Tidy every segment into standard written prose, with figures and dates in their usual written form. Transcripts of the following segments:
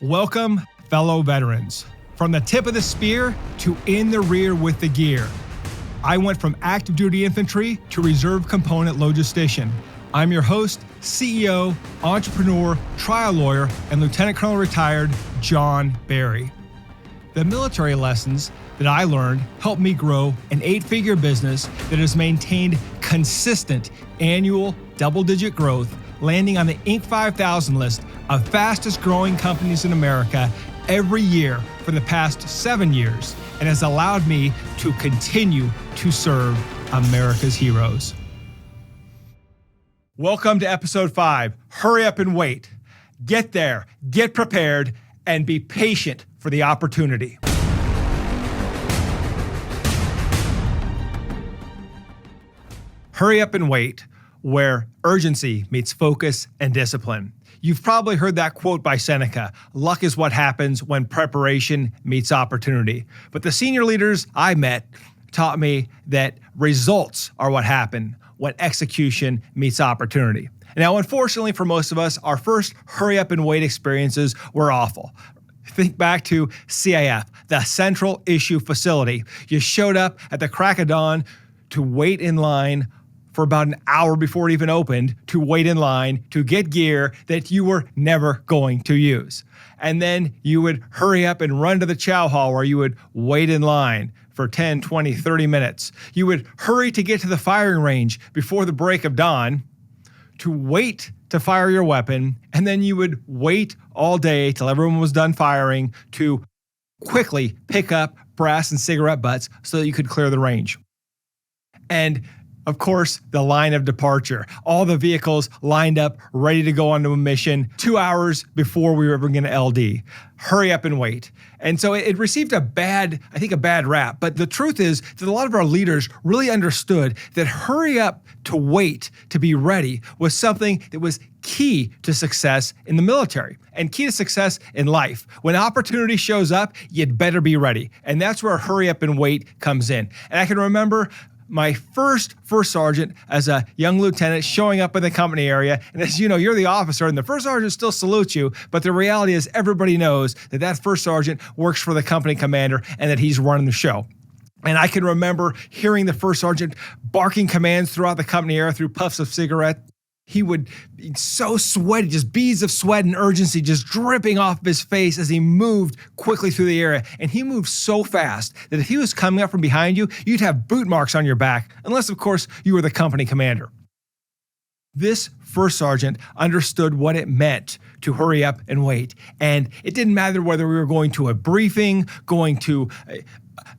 Welcome, fellow veterans. From the tip of the spear to in the rear with the gear. I went from active duty infantry to reserve component logistician. I'm your host, CEO, entrepreneur, trial lawyer, and Lieutenant Colonel retired John Barry. The military lessons that I learned helped me grow an 8-figure business that has maintained consistent annual double-digit growth, landing on the Inc. 5000 list of fastest growing companies in America every year for the past 7 years, and has allowed me to continue to serve America's heroes. Welcome to episode 5. Hurry up and wait. Get there, get prepared, and be patient for the opportunity. Hurry up and wait, where urgency meets focus and discipline. You've probably heard that quote by Seneca, luck is what happens when preparation meets opportunity. But the senior leaders I met taught me that results are what happen when execution meets opportunity. Now, unfortunately for most of us, our first hurry up and wait experiences were awful. Think back to CIF, the Central Issue Facility. You showed up at the crack of dawn to wait in line for about an hour before it even opened, to wait in line to get gear that you were never going to use. And then you would hurry up and run to the chow hall where you would wait in line for 10, 20, 30 minutes. You would hurry to get to the firing range before the break of dawn to wait to fire your weapon, and then you would wait all day till everyone was done firing to quickly pick up brass and cigarette butts so that you could clear the range. And of course, the line of departure. All the vehicles lined up, ready to go on to a mission 2 hours before we were ever going to LD. Hurry up and wait. And so it received a bad rap. But the truth is that a lot of our leaders really understood that hurry up to wait to be ready was something that was key to success in the military and key to success in life. When opportunity shows up, you'd better be ready. And that's where hurry up and wait comes in. And I can remember my first sergeant as a young lieutenant showing up in the company area. And as you know, you're the officer and the first sergeant still salutes you. But the reality is everybody knows that that first sergeant works for the company commander and that he's running the show. And I can remember hearing the first sergeant barking commands throughout the company area through puffs of cigarette. He would be so sweaty, just beads of sweat and urgency just dripping off his face as he moved quickly through the area. And he moved so fast that if he was coming up from behind you, you'd have boot marks on your back, unless, of course, you were the company commander. This first sergeant understood what it meant to hurry up and wait. And it didn't matter whether we were going to a briefing, going to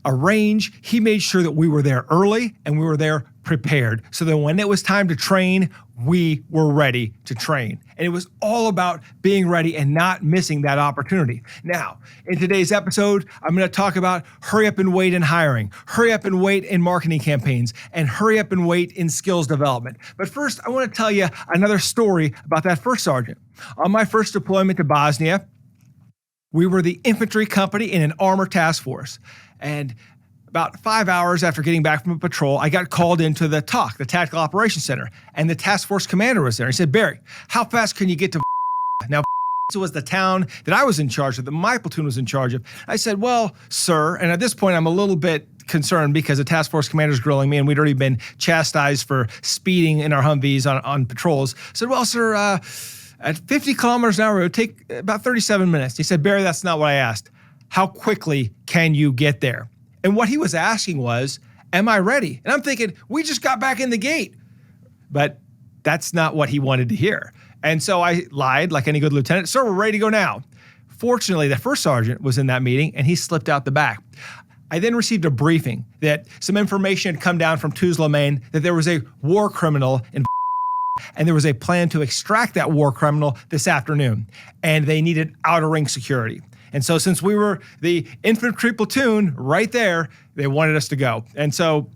a range. He made sure that we were there early and we were there prepared so that when it was time to train, we were ready to train. And it was all about being ready and not missing that opportunity. Now, in today's episode, I'm going to talk about hurry up and wait in hiring, hurry up and wait in marketing campaigns, and hurry up and wait in skills development. But first, I want to tell you another story about that first sergeant. On my first deployment to Bosnia, we were the infantry company in an armor task force. And about 5 hours after getting back from a patrol, I got called into the TOC, the Tactical Operations Center, and the task force commander was there. He said, "Barry, how fast can you get to Now, was the town that I was in charge of, that my platoon was in charge of." I said, "Well, sir," and at this point, I'm a little bit concerned because the task force commander's grilling me, and we'd already been chastised for speeding in our Humvees on patrols. I said, "Well, sir, at 50 kilometers an hour, it would take about 37 minutes. He said, "Barry, that's not what I asked. How quickly can you get there?" And what he was asking was, am I ready? And I'm thinking, we just got back in the gate. But that's not what he wanted to hear. And so I lied like any good lieutenant. "Sir, we're ready to go now." Fortunately, the first sergeant was in that meeting and he slipped out the back. I then received a briefing that some information had come down from Tuzla, Maine, that there was a war criminal in and there was a plan to extract that war criminal this afternoon. And they needed outer ring security. And so since we were the infantry platoon right there, they wanted us to go. And so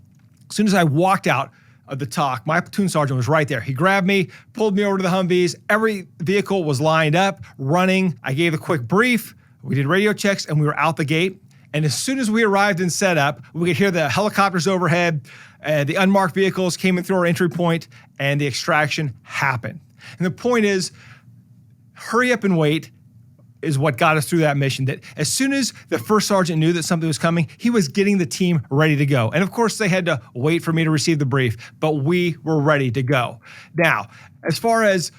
as soon as I walked out of the TOC, my platoon sergeant was right there. He grabbed me, pulled me over to the Humvees. Every vehicle was lined up, running. I gave a quick brief. We did radio checks and we were out the gate. And as soon as we arrived and set up, we could hear the helicopters overhead, the unmarked vehicles came in through our entry point, and the extraction happened. And the point is, hurry up and wait is what got us through that mission. That as soon as the first sergeant knew that something was coming, he was getting the team ready to go. And of course, they had to wait for me to receive the brief, but we were ready to go. Now, as far as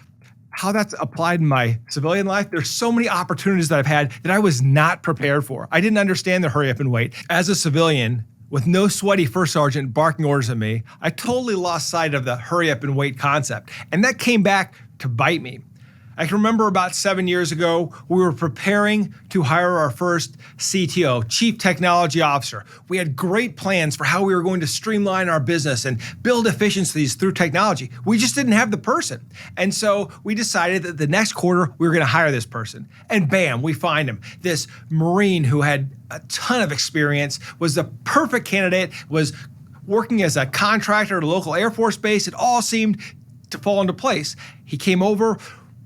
how that's applied in my civilian life, there's so many opportunities that I've had that I was not prepared for. I didn't understand the hurry up and wait. As a civilian, with no sweaty first sergeant barking orders at me, I totally lost sight of the hurry up and wait concept. And that came back to bite me. I can remember about 7 years ago, we were preparing to hire our first CTO, Chief Technology Officer. We had great plans for how we were going to streamline our business and build efficiencies through technology. We just didn't have the person. And so we decided that the next quarter, we were going to hire this person. And bam, we find him. This Marine who had a ton of experience, was the perfect candidate, was working as a contractor at a local Air Force base. It all seemed to fall into place. He came over.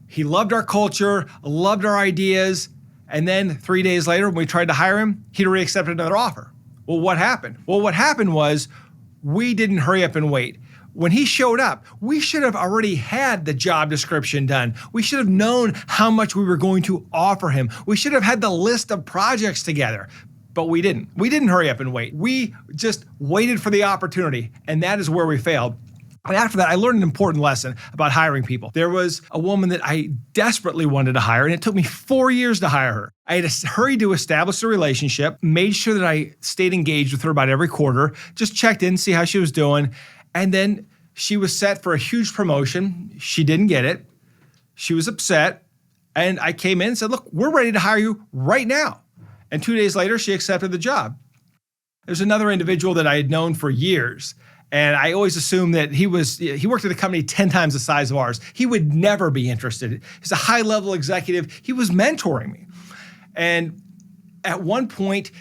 He loved our culture, loved our ideas, and then 3 days later, when we tried to hire him, he'd already accepted another offer. Well, what happened? Well, what happened was we didn't hurry up and wait. When he showed up, we should have already had the job description done. We should have known how much we were going to offer him. We should have had the list of projects together, but we didn't. We didn't hurry up and wait. We just waited for the opportunity, and that is where we failed. And after that, I learned an important lesson about hiring people. There was a woman that I desperately wanted to hire, and it took me 4 years to hire her. I had to hurry to establish a relationship, made sure that I stayed engaged with her about every quarter, just checked in, see how she was doing. And then she was set for a huge promotion. She didn't get it. She was upset. And I came in and said, look, we're ready to hire you right now. And 2 days later, she accepted the job. There's another individual that I had known for years. And I always assumed that he worked at a company 10 times the size of ours. He would never be interested. He's a high-level executive. He was mentoring me. And at one point,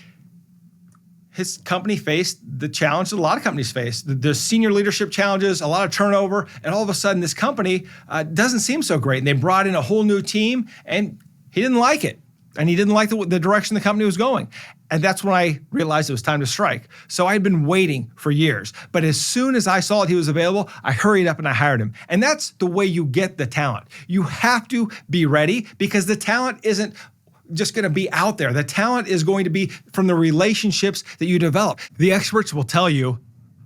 his company faced the challenge that a lot of companies face, the senior leadership challenges, a lot of turnover, and all of a sudden this company doesn't seem so great. And they brought in a whole new team, and he didn't like it. And he didn't like the direction the company was going. And that's when I realized it was time to strike. So I had been waiting for years. But as soon as I saw that he was available, I hurried up and I hired him. And that's the way you get the talent. You have to be ready because the talent isn't just going to be out there. The talent is going to be from the relationships that you develop. The experts will tell you,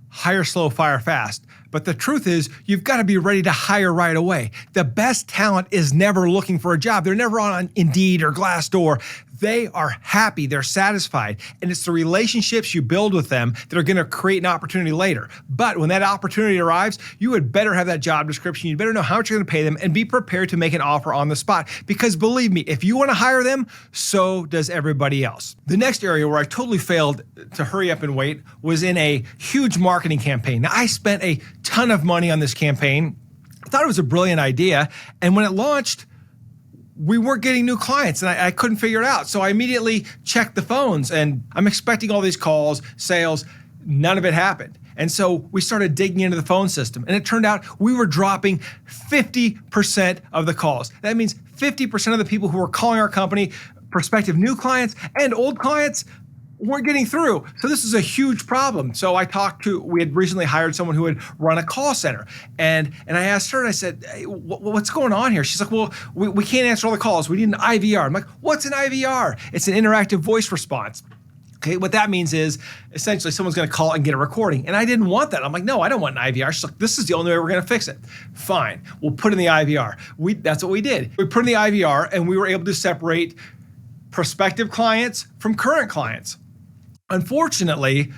hire slow, fire fast. But the truth is, you've got to be ready to hire right away. The best talent is never looking for a job. They're never on Indeed or Glassdoor. They are happy, they're satisfied, and it's the relationships you build with them that are going to create an opportunity later. But when that opportunity arrives, you would better have that job description. You better know how much you're going to pay them and be prepared to make an offer on the spot. Because believe me, if you want to hire them, so does everybody else. The next area where I totally failed to hurry up and wait was in a huge marketing campaign. Now, I spent a ton of money on this campaign. I thought it was a brilliant idea, and when it launched, we weren't getting new clients and I couldn't figure it out. So I immediately checked the phones and I'm expecting all these calls, sales, none of it happened. And so we started digging into the phone system and it turned out we were dropping 50% of the calls. That means 50% of the people who were calling our company, prospective new clients and old clients, weren't getting through. So this is a huge problem. So we had recently hired someone who had run a call center. And I asked her and I said, hey, what's going on here? She's like, well, we can't answer all the calls. We need an IVR. I'm like, what's an IVR? It's an interactive voice response. Okay, what that means is essentially someone's going to call and get a recording. And I didn't want that. I'm like, no, I don't want an IVR. She's like, this is the only way we're going to fix it. Fine, we'll put in the IVR. That's what we did. We put in the IVR and we were able to separate prospective clients from current clients. Unfortunately,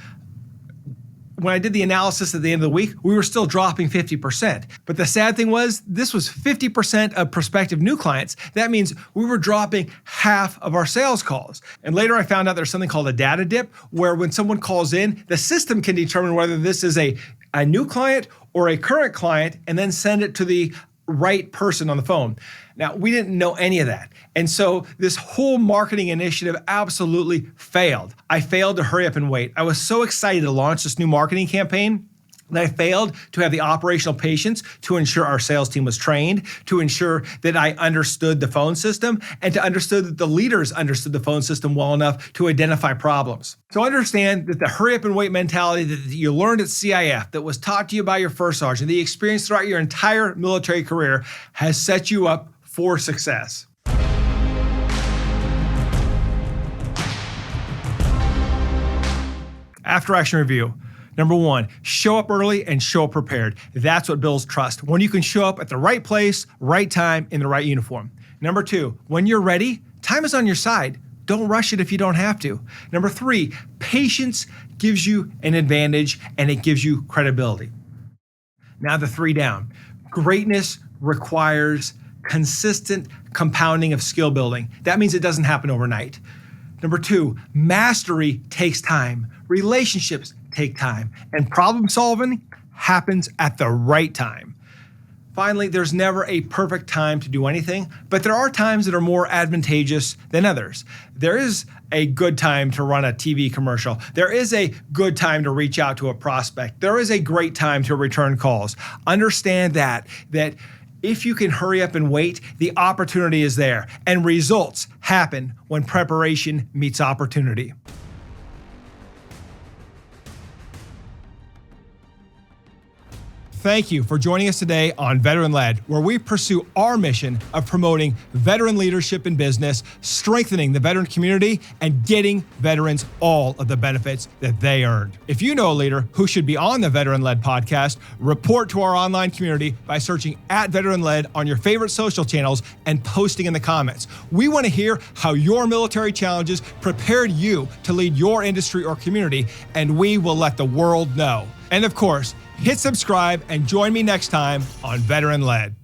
when I did the analysis at the end of the week, we were still dropping 50%. But the sad thing was, this was 50% of prospective new clients. That means we were dropping half of our sales calls. And later I found out there's something called a data dip, where when someone calls in, the system can determine whether this is a new client or a current client and then send it to the right person on the phone. Now, we didn't know any of that. And so this whole marketing initiative absolutely failed. I failed to hurry up and wait. I was so excited to launch this new marketing campaign that I failed to have the operational patience to ensure our sales team was trained, to ensure that I understood the phone system, and to understand that the leaders understood the phone system well enough to identify problems. So understand that the hurry up and wait mentality that you learned at CIF, that was taught to you by your first sergeant, the experience throughout your entire military career has set you up for success. After action review. Number 1, show up early and show up prepared. That's what builds trust. When you can show up at the right place, right time, in the right uniform. Number 2, when you're ready, time is on your side. Don't rush it if you don't have to. Number 3, patience gives you an advantage and it gives you credibility. Now the 3 down. Greatness requires consistent compounding of skill building. That means it doesn't happen overnight. Number 2, mastery takes time. Relationships take time. And problem solving happens at the right time. Finally, there's never a perfect time to do anything, but there are times that are more advantageous than others. There is a good time to run a TV commercial. There is a good time to reach out to a prospect. There is a great time to return calls. Understand that if you can hurry up and wait, the opportunity is there, and results happen when preparation meets opportunity. Thank you for joining us today on Veteran Led, where we pursue our mission of promoting veteran leadership in business, strengthening the veteran community, and getting veterans all of the benefits that they earned. If you know a leader who should be on the Veteran Led podcast, report to our online community by searching @Veteran Led on your favorite social channels and posting in the comments. We want to hear how your military challenges prepared you to lead your industry or community, and we will let the world know. And of course, hit subscribe and join me next time on Veteran Led.